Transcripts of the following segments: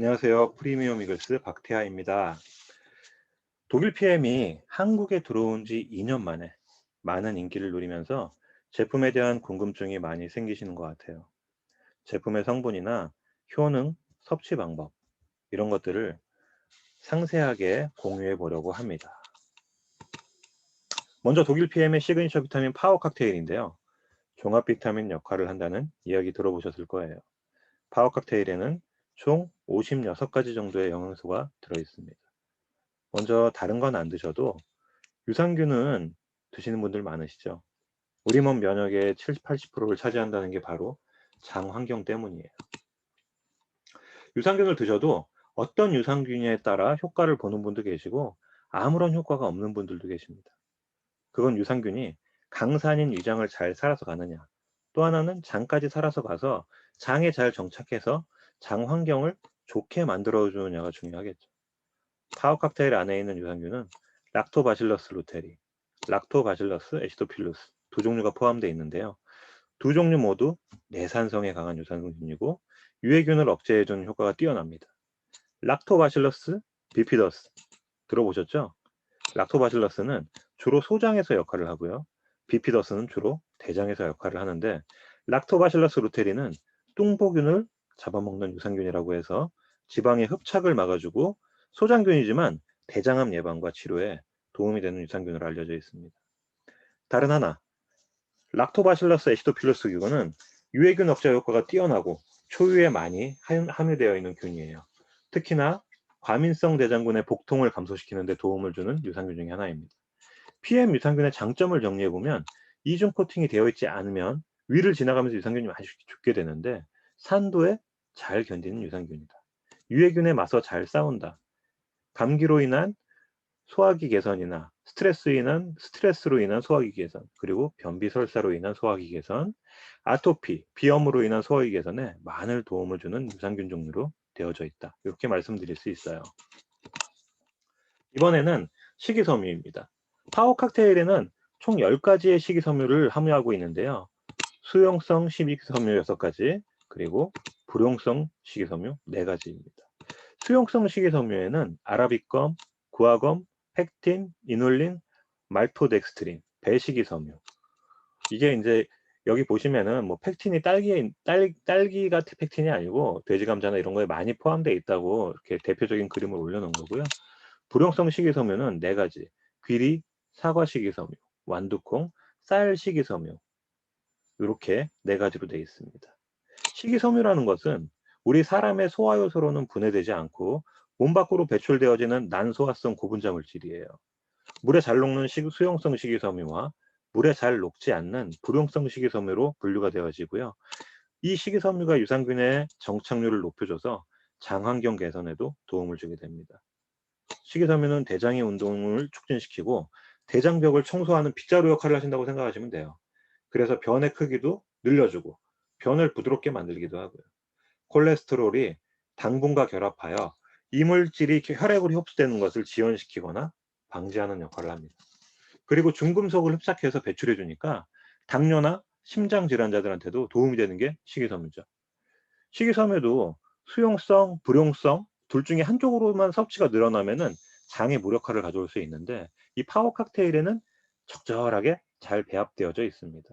안녕하세요. 프리미엄 이글스 박태하입니다. 독일 PM이 한국에 들어온 지 2년 만에 많은 인기를 누리면서 제품에 대한 궁금증이 많이 생기시는 것 같아요. 제품의 성분이나 효능, 섭취 방법, 이런 것들을 상세하게 공유해 보려고 합니다. 먼저 독일 PM의 시그니처 비타민 파워 칵테일인데요. 종합 비타민 역할을 한다는 이야기 들어보셨을 거예요. 파워 칵테일에는 총 56가지 정도의 영양소가 들어 있습니다. 먼저 다른 건 안 드셔도 유산균은 드시는 분들 많으시죠? 우리 몸 면역의 70, 80%를 차지한다는 게 바로 장 환경 때문이에요. 유산균을 드셔도 어떤 유산균에 따라 효과를 보는 분도 계시고 아무런 효과가 없는 분들도 계십니다. 그건 유산균이 강산인 위장을 잘 살아서 가느냐, 또 하나는 장까지 살아서 가서 장에 잘 정착해서 장 환경을 좋게 만들어주느냐가 중요하겠죠. 파워 칵테일 안에 있는 유산균은 락토바실러스 루테리, 락토바실러스 애시도필루스 두 종류가 포함되어 있는데요. 두 종류 모두 내산성에 강한 유산균이고 유해균을 억제해주는 효과가 뛰어납니다. 락토바실러스 비피더스 들어보셨죠? 락토바실러스는 주로 소장에서 역할을 하고요. 비피더스는 주로 대장에서 역할을 하는데 락토바실러스 루테리는 뚱보균을 잡아먹는 유산균이라고 해서 지방의 흡착을 막아주고 소장균이지만 대장암 예방과 치료에 도움이 되는 유산균으로 알려져 있습니다. 다른 하나, 락토바실러스 애시도필러스 균은 유해균 억제 효과가 뛰어나고 초유에 많이 함유되어 있는 균이에요. 특히나 과민성 대장군의 복통을 감소시키는 데 도움을 주는 유산균 중에 하나입니다. PM 유산균의 장점을 정리해보면 이중 코팅이 되어 있지 않으면 위를 지나가면서 유산균이 많이 죽게 되는데 산도에 잘 견디는 유산균이다. 유해균에 맞서 잘 싸운다. 감기로 인한 소화기 개선이나 스트레스로 인한 소화기 개선, 그리고 변비 설사로 인한 소화기 개선, 아토피, 비염으로 인한 소화기 개선에 많은 도움을 주는 유산균 종류로 되어져 있다. 이렇게 말씀드릴 수 있어요. 이번에는 식이섬유입니다. 파워 칵테일에는 총 10가지의 식이섬유를 함유하고 있는데요. 수용성 식이섬유 6가지, 그리고 불용성 식이섬유 4가지입니다. 수용성 식이섬유에는 아라비검, 구아검, 펙틴, 이눌린, 말토덱스트린, 배식이섬유. 이게 이제 여기 보시면은 뭐 펙틴이 딸기가 펙틴이 아니고 돼지 감자나 이런 거에 많이 포함되어 있다고 이렇게 대표적인 그림을 올려놓은 거고요. 불용성 식이섬유는 4가지. 귀리, 사과 식이섬유, 완두콩, 쌀 식이섬유. 이렇게 4가지로 되어 있습니다. 식이섬유라는 것은 우리 사람의 소화효소로는 분해되지 않고 몸 밖으로 배출되어지는 난소화성 고분자 물질이에요. 물에 잘 녹는 수용성 식이섬유와 물에 잘 녹지 않는 불용성 식이섬유로 분류가 되어지고요. 이 식이섬유가 유산균의 정착률을 높여줘서 장환경 개선에도 도움을 주게 됩니다. 식이섬유는 대장의 운동을 촉진시키고 대장벽을 청소하는 빗자루 역할을 하신다고 생각하시면 돼요. 그래서 변의 크기도 늘려주고 변을 부드럽게 만들기도 하고요. 콜레스테롤이 당분과 결합하여 이물질이 혈액으로 흡수되는 것을 지연시키거나 방지하는 역할을 합니다. 그리고 중금속을 흡착해서 배출해 주니까 당뇨나 심장 질환자들한테도 도움이 되는 게 식이섬유죠. 식이섬유도 수용성, 불용성 둘 중에 한쪽으로만 섭취가 늘어나면은 장에 무력화를 가져올 수 있는데 이 파워 칵테일에는 적절하게 잘 배합되어져 있습니다.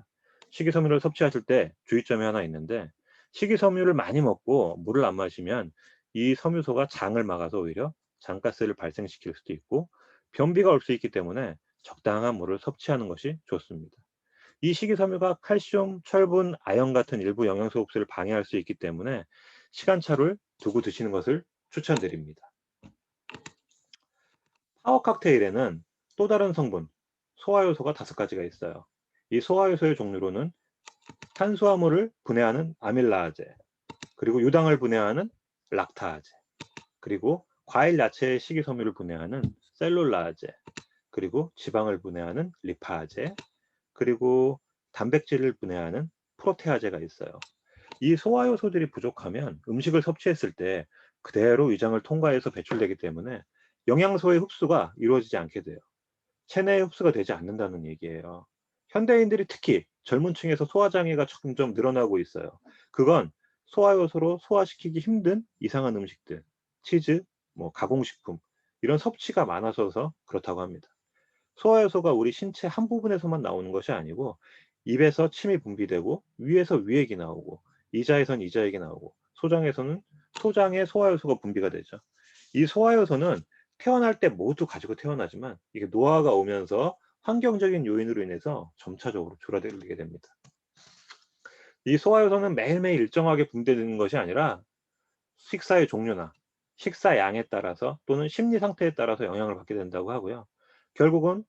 식이섬유를 섭취하실 때 주의점이 하나 있는데 식이섬유를 많이 먹고 물을 안 마시면 이 섬유소가 장을 막아서 오히려 장가스를 발생시킬 수도 있고 변비가 올 수 있기 때문에 적당한 물을 섭취하는 것이 좋습니다. 이 식이섬유가 칼슘, 철분, 아연 같은 일부 영양소 흡수를 방해할 수 있기 때문에 시간차를 두고 드시는 것을 추천드립니다. 파워 칵테일에는 또 다른 성분, 소화효소가 5가지가 있어요. 이 소화효소의 종류로는 탄수화물을 분해하는 아밀라아제, 그리고 유당을 분해하는 락타아제, 그리고 과일 야채의 식이섬유를 분해하는 셀룰라아제, 그리고 지방을 분해하는 리파아제, 그리고 단백질을 분해하는 프로테아제가 있어요. 이 소화효소들이 부족하면 음식을 섭취했을 때 그대로 위장을 통과해서 배출되기 때문에 영양소의 흡수가 이루어지지 않게 돼요. 체내에 흡수가 되지 않는다는 얘기예요. 현대인들이 특히 젊은 층에서 소화장애가 점점 늘어나고 있어요. 그건 소화효소로 소화시키기 힘든 이상한 음식들, 치즈, 뭐 가공식품 이런 섭취가 많아져서 그렇다고 합니다. 소화효소가 우리 신체 한 부분에서만 나오는 것이 아니고 입에서 침이 분비되고 위에서 위액이 나오고 이자에선 이자액이 나오고 소장에서는 소장에 소화효소가 분비가 되죠. 이 소화효소는 태어날 때 모두 가지고 태어나지만 이게 노화가 오면서 환경적인 요인으로 인해서 점차적으로 줄어들게 됩니다. 이 소화효소는 매일매일 일정하게 분비되는 것이 아니라 식사의 종류나 식사 양에 따라서 또는 심리 상태에 따라서 영향을 받게 된다고 하고요. 결국은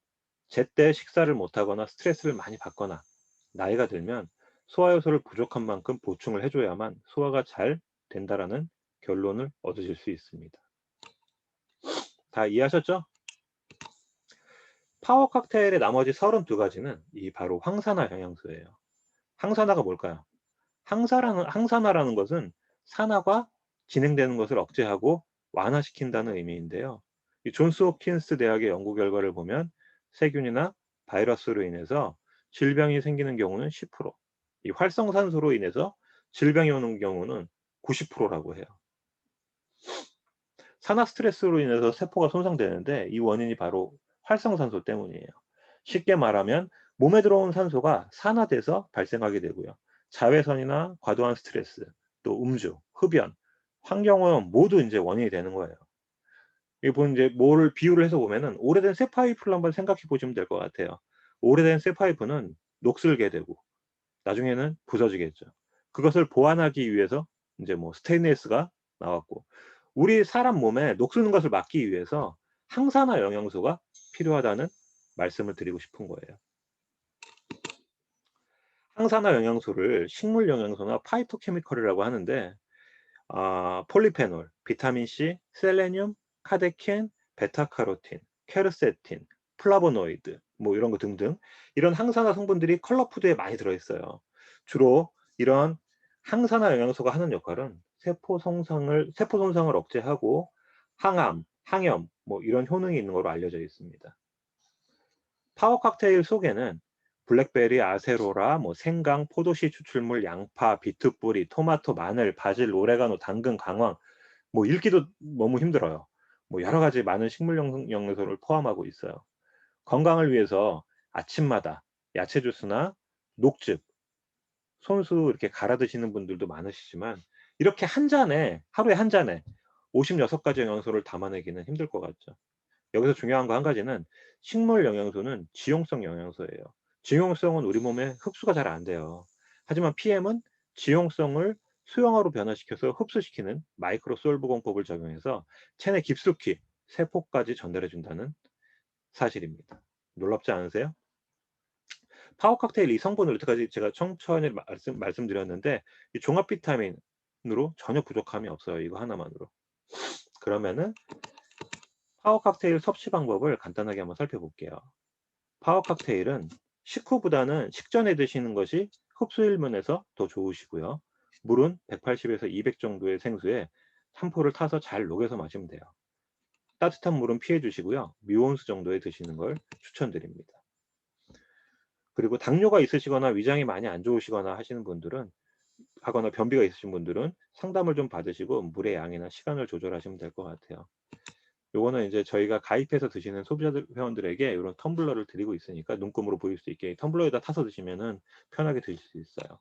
제때 식사를 못하거나 스트레스를 많이 받거나 나이가 들면 소화효소를 부족한 만큼 보충을 해줘야만 소화가 잘 된다라는 결론을 얻으실 수 있습니다. 다 이해하셨죠? 파워 칵테일의 나머지 32가지는 이 바로 황산화 영양소예요. 항산화가 뭘까요? 항산화라는 것은 산화가 진행되는 것을 억제하고 완화시킨다는 의미인데요. 이 존스 홉킨스 대학의 연구 결과를 보면 세균이나 바이러스로 인해서 질병이 생기는 경우는 10%, 이 활성산소로 인해서 질병이 오는 경우는 90%라고 해요. 산화 스트레스로 인해서 세포가 손상되는데 이 원인이 바로 활성산소 때문이에요. 쉽게 말하면 몸에 들어온 산소가 산화돼서 발생하게 되고요. 자외선이나 과도한 스트레스, 또 음주, 흡연, 환경오염 모두 이제 원인이 되는 거예요. 이분 이제 뭐를 비유를 해서 보면은 오래된 쇠 파이프를 한번 생각해 보시면 될 것 같아요. 오래된 쇠 파이프는 녹슬게 되고 나중에는 부서지겠죠. 그것을 보완하기 위해서 이제 뭐 스테인리스가 나왔고 우리 사람 몸에 녹슬는 것을 막기 위해서 항산화 영양소가 필요하다는 말씀을 드리고 싶은 거예요. 항산화 영양소를 식물 영양소나 파이토케미컬이라고 하는데 폴리페놀, 비타민 C, 셀레늄, 카데킨, 베타카로틴, 케르세틴, 플라보노이드 뭐 이런 거 등등 이런 항산화 성분들이 컬러 푸드에 많이 들어 있어요. 주로 이런 항산화 영양소가 하는 역할은 세포 손상을 억제하고 항암, 항염 뭐 이런 효능이 있는 걸로 알려져 있습니다. 파워 칵테일 속에는 블랙베리, 아세로라, 뭐 생강, 포도씨 추출물, 양파, 비트뿌리, 토마토, 마늘, 바질, 오레가노, 당근, 강황 뭐 읽기도 너무 힘들어요. 뭐 여러 가지 많은 식물 영양소를 포함하고 있어요. 건강을 위해서 아침마다 야채 주스나 녹즙, 손수 이렇게 갈아 드시는 분들도 많으시지만 이렇게 한 잔에 하루에 한 잔에 56가지 영양소를 담아내기는 힘들 것 같죠. 여기서 중요한 거 한 가지는 식물 영양소는 지용성 영양소예요. 지용성은 우리 몸에 흡수가 잘 안 돼요. 하지만 PM은 지용성을 수용화로 변화시켜서 흡수시키는 마이크로 솔브 공법을 적용해서 체내 깊숙이 세포까지 전달해 준다는 사실입니다. 놀랍지 않으세요? 파워 칵테일 이 성분을 여태까지 제가 천천히 말씀드렸는데 이 종합 비타민으로 전혀 부족함이 없어요. 이거 하나만으로. 그러면은 파워 칵테일 섭취 방법을 간단하게 한번 살펴볼게요. 파워 칵테일은 식후보다는 식전에 드시는 것이 흡수율 면에서 더 좋으시고요. 물은 180에서 200 정도의 생수에 한 포를 타서 잘 녹여서 마시면 돼요. 따뜻한 물은 피해 주시고요. 미온수 정도에 드시는 걸 추천드립니다. 그리고 당뇨가 있으시거나 위장이 많이 안 좋으시거나 하시는 분들은 하거나 변비가 있으신 분들은 상담을 좀 받으시고 물의 양이나 시간을 조절하시면 될 것 같아요. 요거는 이제 저희가 가입해서 드시는 소비자들 회원들에게 이런 텀블러를 드리고 있으니까 눈금으로 보일 수 있게 텀블러에다 타서 드시면은 편하게 드실 수 있어요.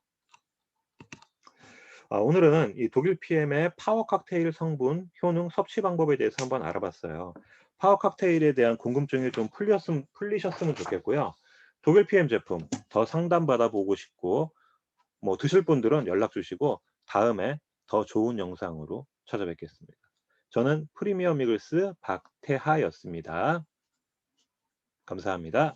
오늘은 이 독일 PM의 파워 칵테일 성분, 효능, 섭취 방법에 대해서 한번 알아봤어요. 파워 칵테일에 대한 궁금증이 좀 풀리셨으면 좋겠고요. 독일 PM 제품 더 상담받아 보고 싶고 뭐 드실 분들은 연락 주시고 다음에 더 좋은 영상으로 찾아뵙겠습니다. 저는 프리미엄 이글스 박태하였습니다. 감사합니다.